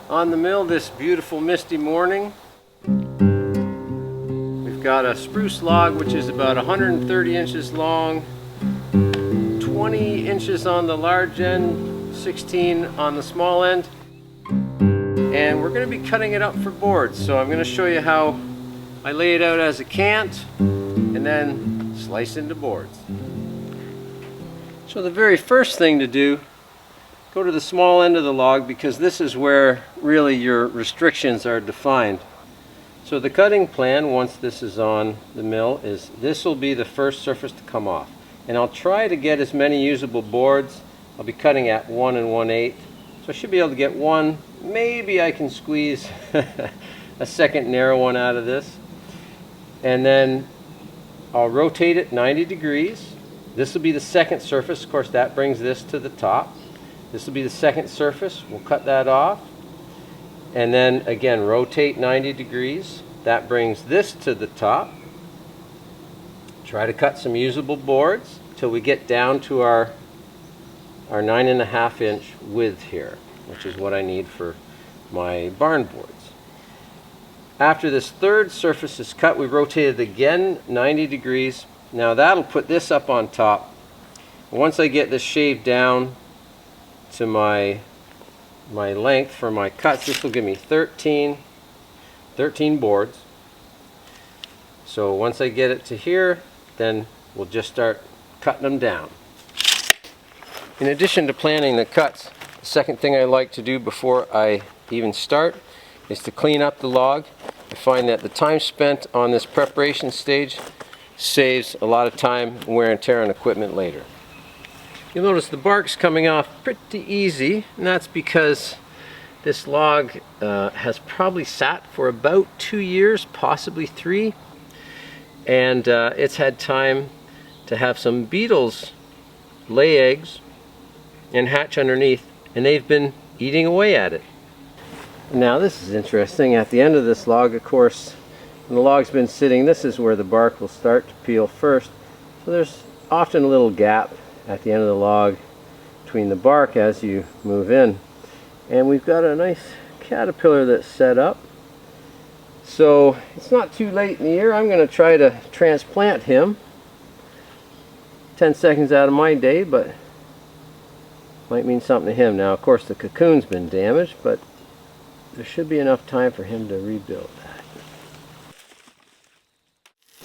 On the mill this beautiful misty morning. We've got a spruce log which is about 130 inches long, 20 inches on the large end, 16 on the small end. And we're going to be cutting it up for boards. So I'm going to show you how I lay it out as a cant and then slice into boards. So the very first thing to do, go to the small end of the log because this is where really your restrictions are defined. So the cutting plan, once this is on the mill, is this will be the first surface to come off. And I'll try to get as many usable boards. I'll be cutting at 1 1/8. So I should be able to get one. Maybe I can squeeze a second narrow one out of this. And then I'll rotate it 90 degrees. This will be the second surface. Of course, that brings this to the top. This will be the second surface. We'll cut that off. And then again, rotate 90 degrees. That brings this to the top. Try to cut some usable boards till we get down to our 9.5 inch width here, which is what I need for my barn boards. After this third surface is cut, we rotate it again 90 degrees. Now that'll put this up on top. Once I get this shaved down to my length for my cuts, this will give me 13 boards. So once I get it to here, then we'll just start cutting them down. In addition to planning the cuts, the second thing I like to do before I even start is to clean up the log. I find that the time spent on this preparation stage saves a lot of time, wear and tear on equipment later. You'll notice the bark's coming off pretty easy, and that's because this log has probably sat for about 2 years, possibly 3, and it's had time to have some beetles lay eggs and hatch underneath, and they've been eating away at it. Now this is interesting. At the end of this log, of course, when the log's been sitting, this is where the bark will start to peel first. So there's often a little gap at the end of the log between the bark as you move in. And we've got a nice caterpillar that's set up. So it's not too late in the year. I'm going to try to transplant him. 10 seconds out of my day, but might mean something to him. Now, of course, the cocoon's been damaged, but there should be enough time for him to rebuild that.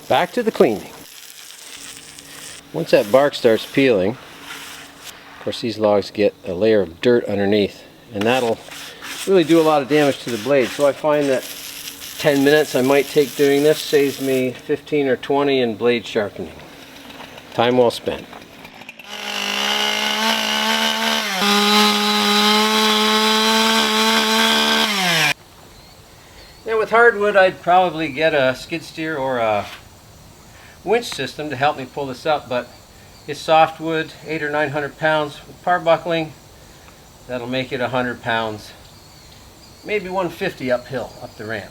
Back to the cleaning. Once that bark starts peeling, of course these logs get a layer of dirt underneath, and that'll really do a lot of damage to the blade. So I find that 10 minutes I might take doing this saves me 15 or 20 in blade sharpening. Time well spent. Now with hardwood, I'd probably get a skid steer or a winch system to help me pull this up, but it's softwood, 800 or 900 pounds. With parbuckling, that'll make it 100 pounds, maybe 150 uphill, up the ramp.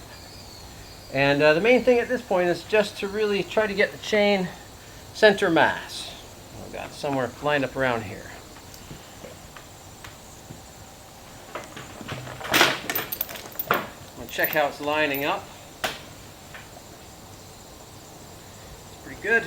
And the main thing at this point is just to really try to get the chain center mass. I've got somewhere lined up around here. I'll check how it's lining up. Pretty good.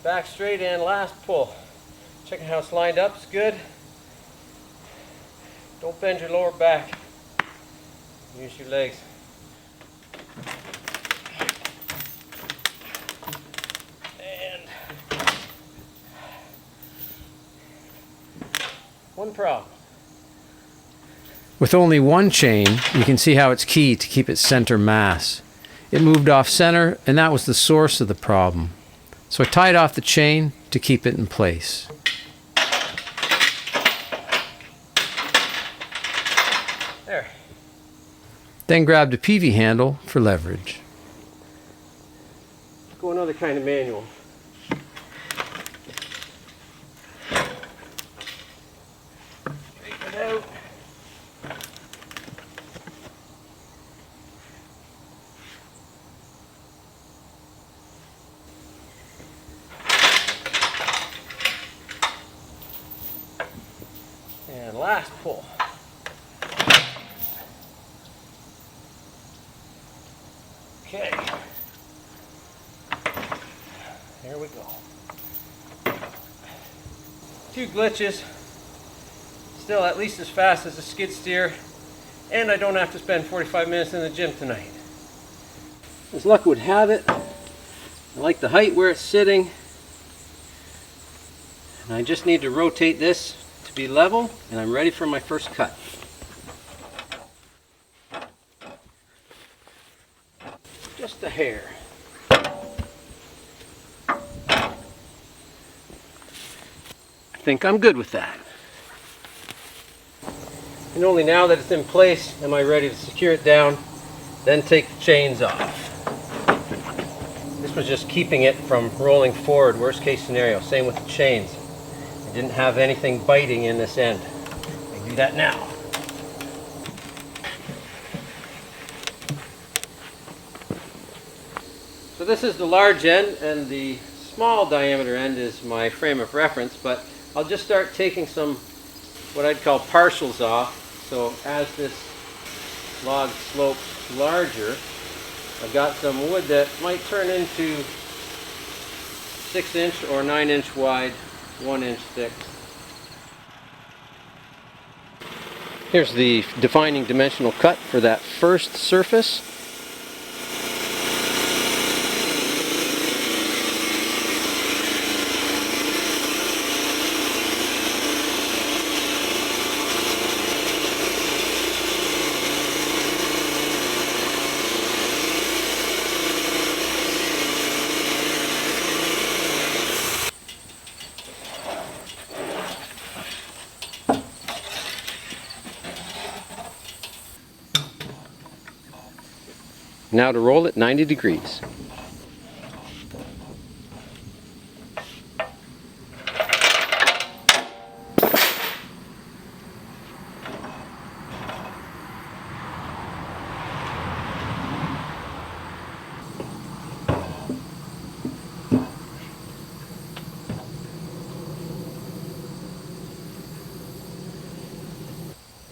Back straight and last pull. Checking how it's lined up. It's good. Don't bend your lower back. Use your legs. And one problem. With only one chain, you can see how it's key to keep its center mass. It moved off center, and that was the source of the problem. So I tied off the chain to keep it in place. There. Then grabbed a PV handle for leverage. Let's go another kind of manual. Take it out. last pull. Okay. There we go. 2 glitches. Still at least as fast as a skid steer. And I don't have to spend 45 minutes in the gym tonight. As luck would have it, I like the height where it's sitting. And I just need to rotate this to be level, and I'm ready for my first cut. Just a hair. I think I'm good with that. And only now that it's in place am I ready to secure it down, then take the chains off. This was just keeping it from rolling forward, worst case scenario. Same with the chains. I didn't have anything biting in this end. I do that now. So this is the large end, and the small diameter end is my frame of reference, but I'll just start taking some what I'd call partials off. So as this log slopes larger, I've got some wood that might turn into 6-inch or 9-inch wide, 1-inch thick. Here's the defining dimensional cut for that first surface. Now to roll it 90 degrees.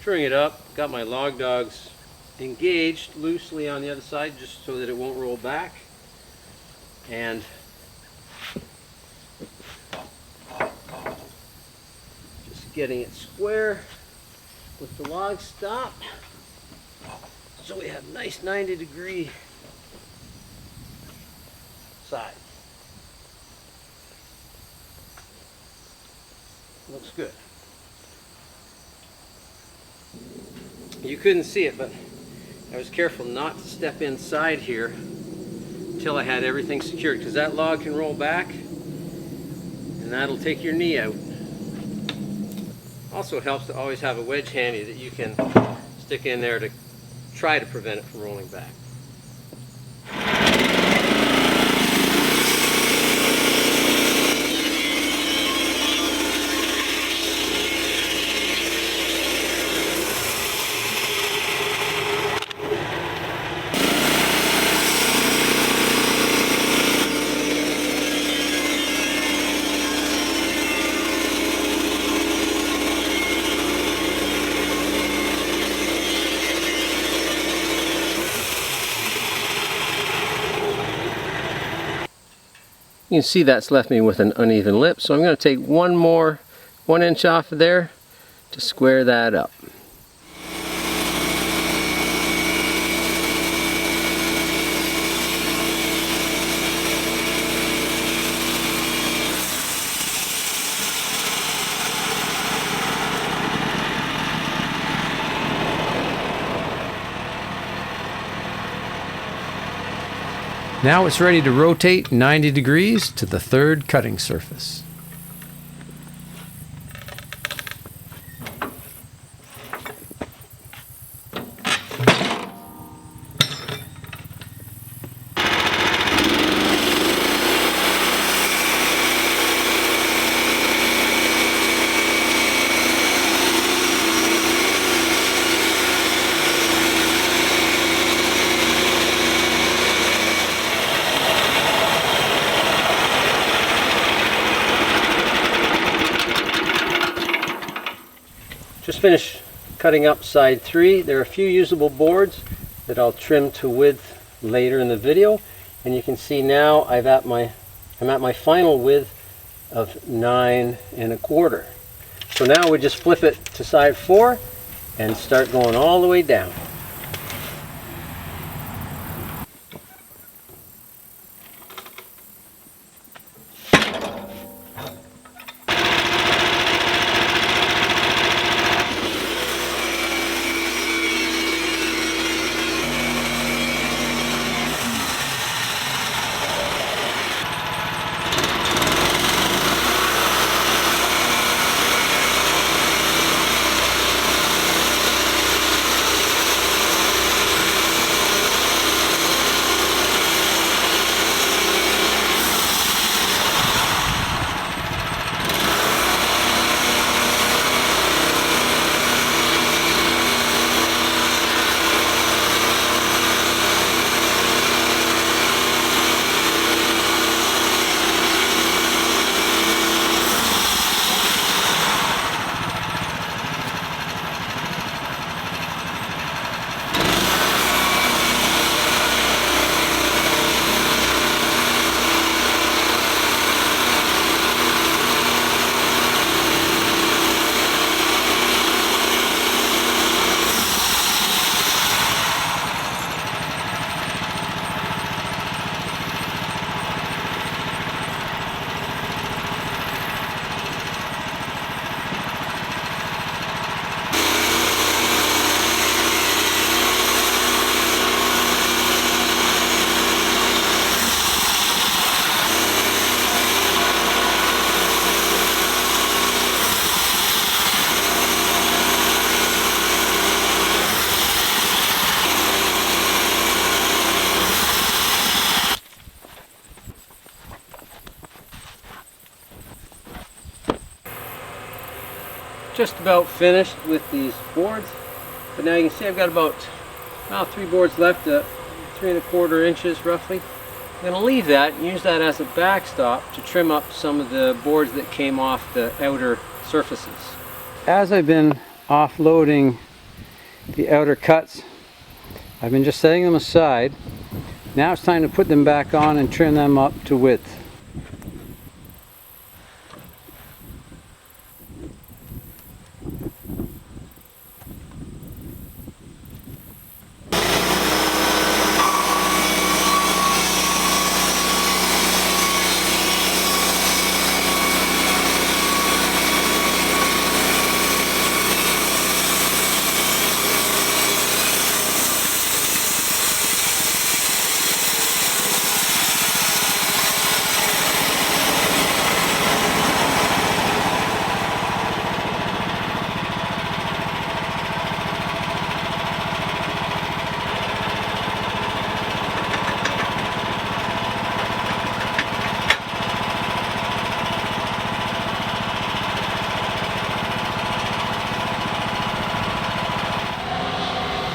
Truing it up, got my log dogs engaged loosely on the other side just so that it won't roll back, and just getting it square with the log stop so we have nice 90-degree sides. Looks good. You couldn't see it, but I was careful not to step inside here until I had everything secured, because that log can roll back and that'll take your knee out. Also helps to always have a wedge handy that you can stick in there to try to prevent it from rolling back. You can see that's left me with an uneven lip, so I'm going to take one more 1 inch off of there to square that up. Now it's ready to rotate 90 degrees to the third cutting surface. finished cutting up side 3. There are a few usable boards that I'll trim to width later in the video, and you can see now I'm at my final width of 9 1/4. So now we just flip it to side 4 and start going all the way down. Just about finished with these boards, but now you can see I've got about 3 boards left, 3 1/4 inches roughly. I'm going to leave that and use that as a backstop to trim up some of the boards that came off the outer surfaces. As I've been offloading the outer cuts, I've been just setting them aside. Now it's time to put them back on and trim them up to width.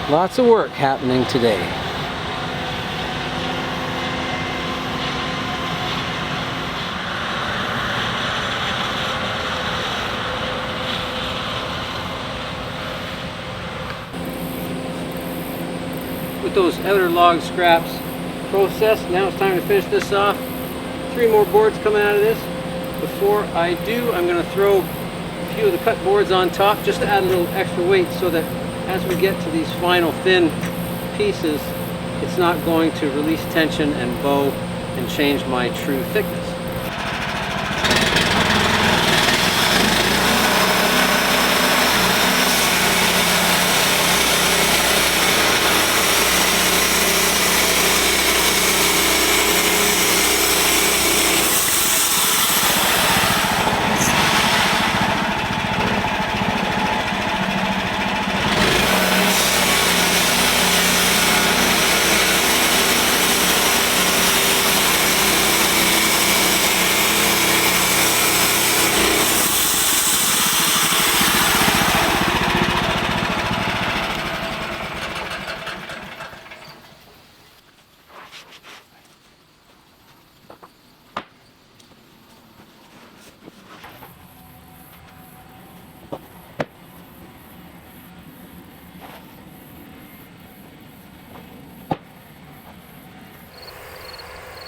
Lots of work happening today. With those outer log scraps processed, now it's time to finish this off. 3 more boards coming out of this. Before I do, I'm going to throw a few of the cut boards on top just to add a little extra weight so that as we get to these final thin pieces, it's not going to release tension and bow and change my true thickness.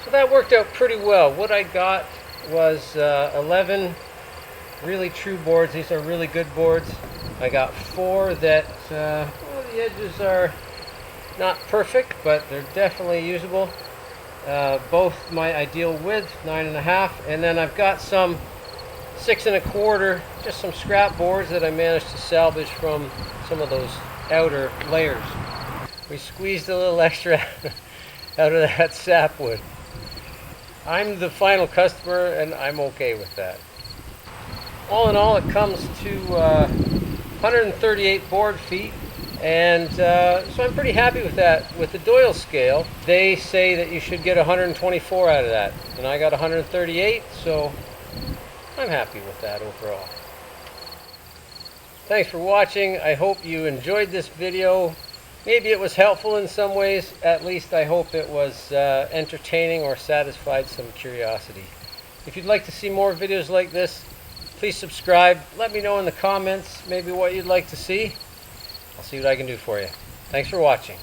So that worked out pretty well. What I got was 11 really true boards. These are really good boards. I got 4 that, well, the edges are not perfect, but they're definitely usable. Both my ideal width, 9.5, and then I've got some 6 1/4, just some scrap boards that I managed to salvage from some of those outer layers. We squeezed a little extra out of that sapwood. I'm the final customer and I'm okay with that. All in all, it comes to 138 board feet, and so I'm pretty happy with that. With the Doyle scale, they say that you should get 124 out of that, and I got 138, so I'm happy with that overall. Thanks for watching. I hope you enjoyed this video. Maybe it was helpful in some ways. At least I hope it was entertaining or satisfied some curiosity. If you'd like to see more videos like this, please subscribe. Let me know in the comments maybe what you'd like to see. I'll see what I can do for you. Thanks for watching.